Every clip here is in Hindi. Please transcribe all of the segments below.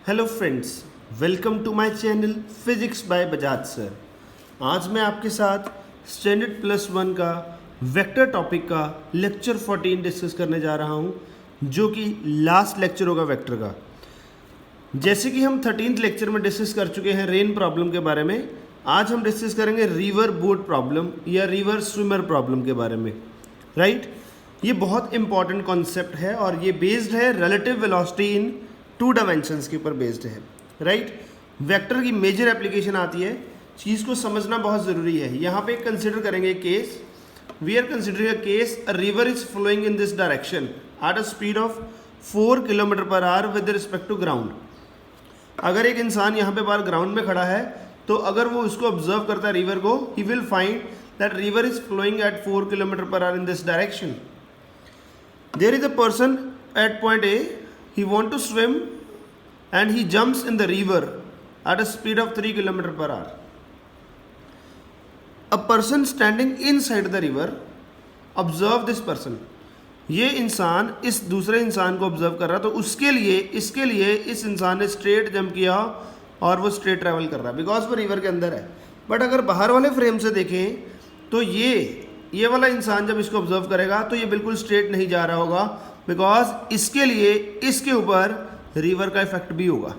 Hello friends, welcome to my channel physics by Bajaj sir. आज मैं आपके साथ स्टैंडर्ड प्लस वन का वेक्टर टॉपिक का लेक्चर 14 डिस्कस करने जा रहा हूं, जो कि लास्ट लेक्चर होगा वेक्टर का। जैसे कि हम 13th लेक्चर में डिस्कस कर चुके हैं रेन प्रॉब्लम के बारे में, आज हम डिस्कस करेंगे रिवर बोट प्रॉब्लम या रिवर स्विमर प्रॉब्लम के बारे में। राइट, ये बहुत इंपॉर्टेंट कॉन्सेप्ट है और ये बेस्ड है रिलेटिव वेलोसिटी इन 2 डायमेंशंस के ऊपर बेस्ड है। राइट, वेक्टर की मेजर एप्लीकेशन आती है, चीज़ को समझना बहुत ज़रूरी है। यहाँ पे कंसिडर करेंगे case, we are considering a case, a river is flowing in this direction at a speed of 4 kilometre per hour with respect to ground. अगर एक इंसान यहाँ पे बाहर ग्राउंड में खड़ा है, तो अगर वो उसको ऑब्जर्व करता है रिवर को, he will find that river is flowing at 4 kilometre per hour in this direction. There is a person at point A, he want to swim and he jumps in the river at a speed of 3 kilometer per hour. A person standing inside the river observe this person. ये इंसान इस दूसरे इंसान को ऑब्जर्व कर रहा, तो उसके लिए इसके लिए इस इंसान ने स्ट्रेट जंप किया और वो स्ट्रेट ट्रैवल कर रहा है बिकॉज वो रिवर के अंदर है। बट अगर बाहर वाले फ्रेम से देखें तो ये वाला इंसान जब इसको ऑब्जर्व करेगा तो ये बिल्कुल स्ट्रेट नहीं जा रहा होगा, बिकॉज इसके लिए इसके ऊपर रिवर का इफेक्ट भी होगा।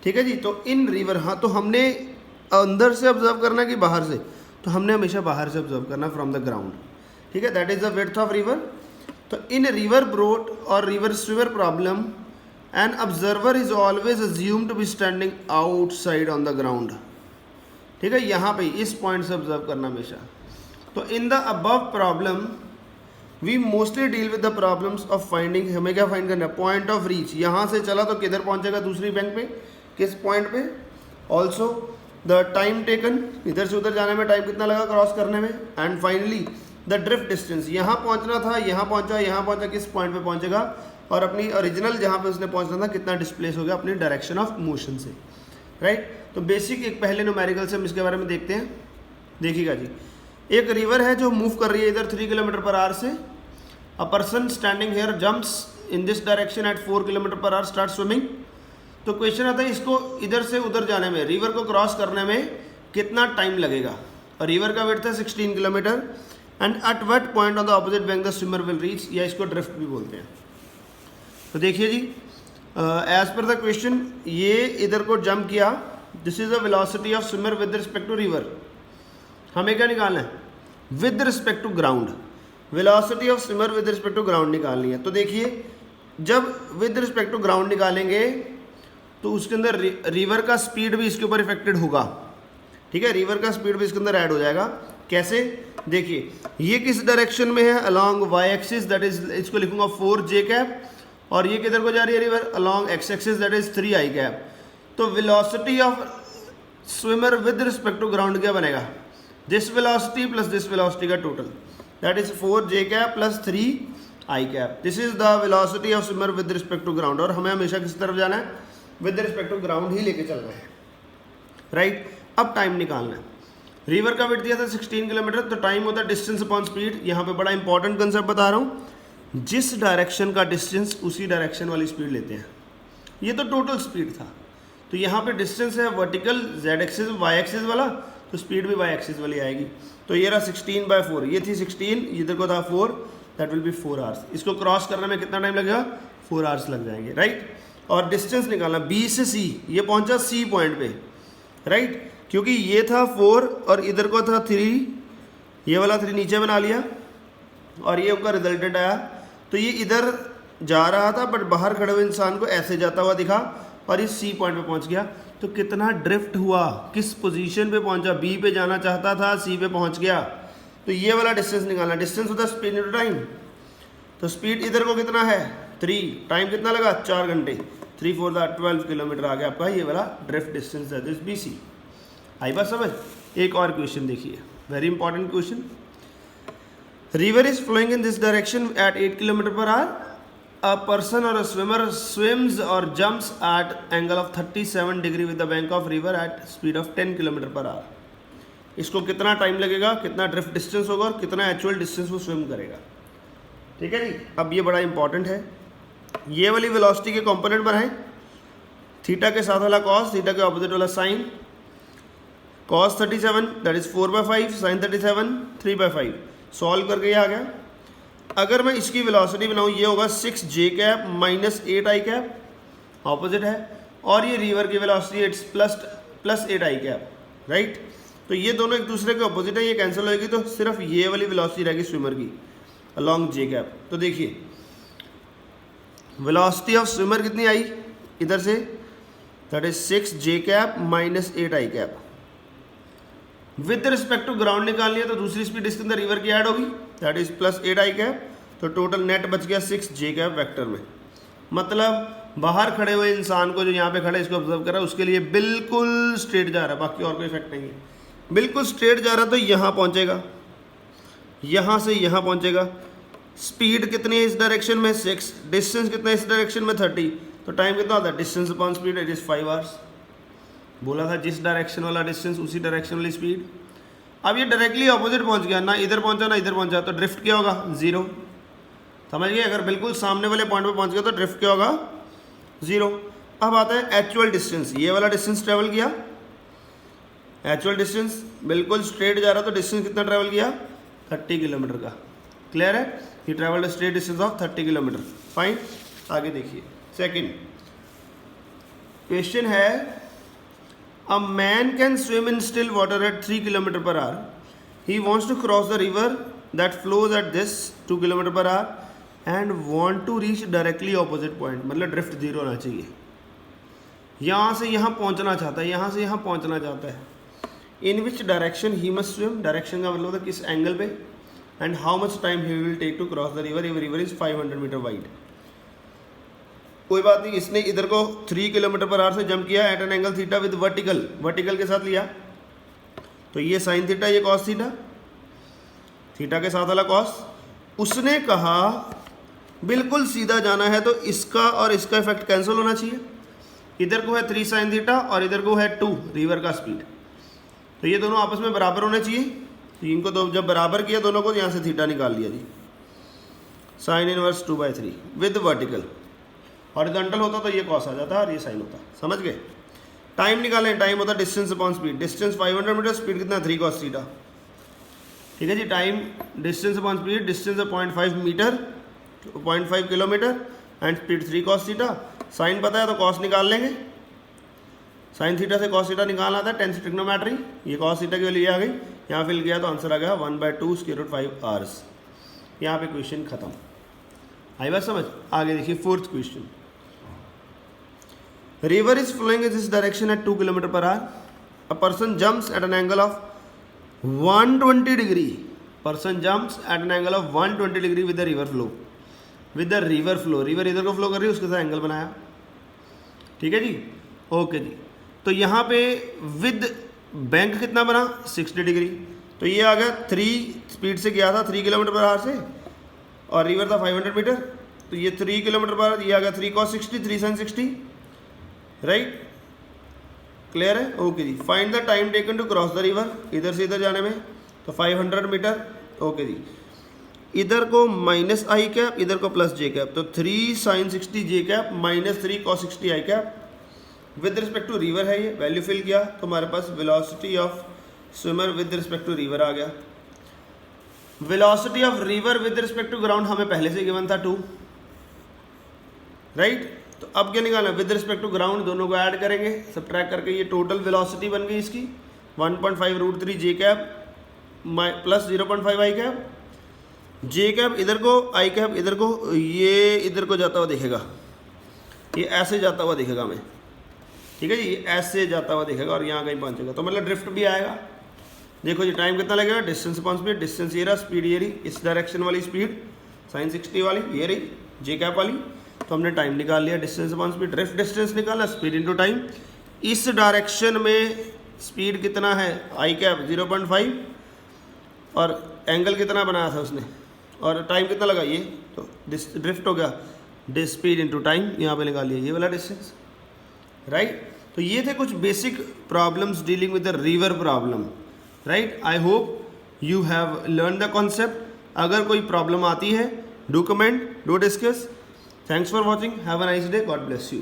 ठीक है जी, तो इन रिवर, हाँ, तो हमने अंदर से ऑब्जर्व करना कि बाहर से, तो हमने हमेशा बाहर से ऑब्जर्व करना फ्रॉम द ग्राउंड। ठीक है, that is the width of river. तो इन रिवर ब्रोट और river swimmer problem an observer is always assume to be standing outside on the ground. ठीक है, यहाँ पे इस पॉइंट से ऑब्जर्व करना हमेशा। तो in the above problem we mostly deal with the problems of finding, हमें क्या फाइंड करना है, पॉइंट ऑफ रीच। यहाँ से चला तो किधर पहुँचेगा, दूसरी बैंक पे, किस पॉइंट पे। ऑल्सो द टाइम टेकन, इधर से उधर जाने में टाइम कितना लगा क्रॉस करने में। And finally the drift distance, यहाँ पहुँचना था, यहाँ पहुँचा, किस पॉइंट पे पहुँचेगा, और अपनी ओरिजिनल जहाँ पे उसने पहुँचना था कितना डिस्प्लेस हो गया अपनी डायरेक्शन ऑफ मोशन से। राइट, तो बेसिक एक पहले न्यूमेरिकल से हम इसके बारे में देखते हैं। देखिएगा जी, एक रिवर है जो मूव कर रही है इधर 3 किलोमीटर पर आवर से। A person standing here jumps in this direction eight 4 kilometre per hour start swimming. तो क्वेश्चन आता है इसको इधर से उधर जाने में, रिवर को क्रॉस करने में कितना टाइम लगेगा। और रिवर का विड्थ है 16 kilometre and at what point on the opposite bank the swimmer will reach, या इसको ड्रिफ्ट भी बोलते हैं। तो देखिए जी, एज पर द क्वेश्चन, ये इधर को जंप किया, this is the velocity of swimmer with respect to river. हमें क्या निकालना है, with respect to ground, velocity of swimmer with respect to ground निकालनी है। तो देखिए, जब विद रिस्पेक्ट टू ग्राउंड निकालेंगे तो उसके अंदर रिवर का स्पीड भी इसके ऊपर इफेक्टेड होगा। ठीक है, रिवर का स्पीड भी इसके अंदर ऐड हो जाएगा। कैसे, देखिए, ये किस डायरेक्शन में है, along Y axis, that is, इसको लिखूंगा 4j कैप, और ये किधर को जा रही है river, along X axis, that is 3i cap. तो velocity of swimmer with respect to ground क्या बनेगा, this velocity plus this velocity का total, that is 4j cap plus 3i cap. This is the velocity of swimmer with respect to ground. और हमें हमेशा किस तरफ जाना है, विद रिस्पेक्ट टू ग्राउंड ही लेके चलना है। राइट, अब टाइम निकालना है। रिवर का विड्थ दिया था 16 किलोमीटर, तो टाइम होता है डिस्टेंस अपॉन स्पीड। यहाँ पे बड़ा इंपॉर्टेंट कंसेप्ट बता रहा हूँ, जिस डायरेक्शन का डिस्टेंस उसी डायरेक्शन वाली स्पीड लेते हैं। ये तो टोटल स्पीड था, तो यहाँ पे डिस्टेंस है vertical z axis y axis वाला, तो स्पीड भी y एक्सिस वाली आएगी। तो ये रहा 16/4, ये थी 16, इधर को था 4, दैट विल बी 4 आवर्स। इसको क्रॉस करने में कितना टाइम लगेगा, 4 आवर्स लग जाएंगे। राइट, और डिस्टेंस निकालना B से C, ये पहुंचा C पॉइंट पे। राइट, क्योंकि ये था 4 और इधर को था 3, ये वाला 3 नीचे बना लिया और ये उनका रिजल्टेंट आया। तो ये इधर जा रहा था, बट बाहर खड़े हुए इंसान को ऐसे जाता हुआ दिखा और इस C पॉइंट पे पहुंच गया। तो कितना ड्रिफ्ट हुआ, किस पोजीशन पे पहुंचा, B पे जाना चाहता था, C पे पहुंच गया। तो ये वाला डिस्टेंस निकालना, डिस्टेंस होता है स्पीड इनटू टाइम। तो स्पीड इधर को कितना है 3, टाइम कितना लगा 4 घंटे, 3 4 12 किलोमीटर आ गया आपका ये वाला drift distance, that is BC। आई बात समझ। एक और क्वेश्चन देखिए, very important question. River is flowing in this direction at 8 kilometre per hour. A person or a swimmer swims or jumps at angle of 37 degree with the bank of river at speed of 10 kilometre per our. इसको कितना टाइम लगेगा, कितना ड्रिफ्ट डिस्टेंस होगा और कितना एक्चुअल डिस्टेंस वो स्विम करेगा। ठीक है जी, अब ये बड़ा इंपॉर्टेंट है। ये वाली वेलोसिटी के कंपोनेंट बनाएं, थीटा के साथ वाला कॉस, थीटा के ऑपोजिट वाला sine. Cos 37 that is 4/5, sine 37 3/5। Solve करके ये आ गया। अगर मैं इसकी वेलोसिटी बनाऊँ, ये होगा 6j cap minus 8i cap, opposite है, और ये रिवर की velocity it's plus 8i cap, right. तो ये दोनों एक दूसरे के ऑपोजिट है, ये कैंसिल होगी, तो सिर्फ ये वाली वेलोसिटी रहेगी स्विमर की अलॉन्ग j कैप। तो देखिए वेलोसिटी ऑफ स्विमर कितनी आई इधर से, that is 6j cap minus 8i cap. With respect to ground निकालनी है तो दूसरी स्पीड इसके अंदर रिवर की ऐड होगी, that is plus 8i cap. तो टोटल नेट बच गया 6j कैप वेक्टर में। मतलब बाहर खड़े हुए इंसान को, जो यहाँ पे खड़े इसको ऑब्जर्व कर रहा है, उसके लिए बिल्कुल स्ट्रेट जा रहा है, बाकी और कोई इफेक्ट नहीं है। बिल्कुल स्ट्रेट जा रहा है तो यहाँ पहुँचेगा, यहाँ से यहाँ पहुँचेगा। स्पीड कितनी है इस डायरेक्शन में 6, डिस्टेंस कितना है इस डायरेक्शन में 30, तो टाइम कितना होता है, distance upon speed it is 5 hours. बोला था जिस डायरेक्शन वाला डिस्टेंस उसी डायरेक्शन वाली स्पीड। अब ये डायरेक्टली ऑपोजिट पहुंच गया, ना इधर पहुंचा ना इधर पहुंचा, तो ड्रिफ्ट क्या होगा, 0। समझ गए, अगर बिल्कुल सामने वाले पॉइंट पे पहुंच गया तो ड्रिफ्ट क्या होगा, 0। अब आता है एक्चुअल डिस्टेंस, ये वाला डिस्टेंस ट्रेवल किया, एक्चुअल डिस्टेंस बिल्कुल स्ट्रेट जा रहा तो डिस्टेंस कितना ट्रेवल किया, 30 किलोमीटर का। क्लियर है, he travelled straight distance of 30 kilometre. Fine, आगे देखिए सेकेंड क्वेश्चन है, A man can swim in still water at 3 km/h. He wants to cross the river that flows at this 2 km/h and want to reach directly opposite point. मतलब ड्रिफ्ट 0 होना चाहिए। यहाँ से यहाँ पहुँचना चाहता है, यहाँ से यहाँ पहुँचना चाहता है। In which direction he must swim? Direction का मतलब किस एंगल पे, and how much time he will take to cross the river? If river is 500 metre wide. कोई बात नहीं, इसने इधर को 3 km/h से जंप किया at an angle theta with vertical के साथ लिया, तो ये साइन थीटा, ये कॉस थीटा, थीटा के साथ वाला कॉस। उसने कहा बिल्कुल सीधा जाना है तो इसका और इसका इफेक्ट कैंसिल होना चाहिए। इधर को है 3 साइन थीटा और इधर को है 2 रिवर का स्पीड, तो ये दोनों आपस में बराबर होने चाहिए। तो इनको तो जब बराबर किया दोनों को, यहाँ से थीटा निकाल लिया जी, sine inverse 2/3 with vertical. Horizontal होता तो ये कॉस आ जाता और ये साइन होता। समझ गए। टाइम निकालें, टाइम होता distance upon speed. Distance 500 metre, speed कितना 3 cos थीटा। ठीक है जी, time distance upon speed, distance 0.5 metre 0.5 kilometre and speed 3 cos theta. Sine पता है तो कॉस निकाल लेंगे, साइन थीटा से कॉस थीटा निकालना आता है, 10 ट्रिग्नोमेट्री। ये कॉस थीटा की वैल्यू आ गई, यहाँ फिल किया तो आंसर आ गया 1/2√5 आवर्स। यहाँ पे क्वेश्चन खत्म। आई बात समझ। आगे देखिए fourth question, river is flowing in this direction at 2 km/h. A person jumps at an angle of 120 degree. Person jumps at an angle of 120 degree with the river flow. With the river flow. River इधर को फ्लो कर रही है, उसके साथ एंगल बनाया। ठीक है जी, ओके जी। तो यहाँ पे विद बैंक कितना बना 60 डिग्री। तो ये आ गया 3 स्पीड से गया था 3 km/h से, और रिवर था 500 मीटर, तो ये 3 km/h, ये आ गया 3 cos 60 3 sin 60, राइट। क्लियर है, ओके जी। Find the time taken to cross the river, इधर से इधर जाने में, तो 500 मीटर। ओके जी, इधर को माइनस आई कैप, इधर को प्लस जे कैप, तो 3 sin 60 J cap minus 3 cos 60 I cap. With respect to river है ये, वैल्यू फिल किया तो हमारे पास velocity of swimmer with respect to river आ गया। Velocity of river with respect to ground हमें पहले से गिवन था 2, राइट। तो अब क्या निकालना, विद रिस्पेक्ट टू ग्राउंड, दोनों को ऐड करेंगे, सबट्रैक्ट करके ये टोटल वेलोसिटी बन गई इसकी 1.5√3 जे कैप प्लस 0.5 आई कैप। जे कैप इधर को, आई कैप इधर को, ये इधर को जाता हुआ दिखेगा, ये ऐसे जाता हुआ दिखेगा हमें। ठीक है जी, ये ऐसे जाता हुआ दिखेगा और यहाँ कहीं पहुँचेगा, तो मतलब ड्रिफ्ट भी आएगा। देखो जी टाइम कितना लगेगा, डिस्टेंस अपॉन स्पीड, डिस्टेंस ये रहा, स्पीड ये रही, इस डायरेक्शन वाली स्पीड साइन 60 वाली ये रही, जे कैप वाली। तो हमने टाइम निकाल लिया, distance upon speed, drift distance निकाला, स्पीड इनटू टाइम। इस डायरेक्शन में स्पीड कितना है, आई कैप 0.5, और एंगल कितना बनाया था उसने, और टाइम कितना लगा ये, तो ड्रिफ्ट हो गया, स्पीड इनटू टाइम, यहाँ पे निकाल लिया ये वाला डिस्टेंस, राइट। तो ये थे कुछ basic problems dealing with the river problem, right. I hope you have learn the concept. अगर कोई प्रॉब्लम आती है, do comment, do discuss. Thanks for watching. Have a nice day. God bless you.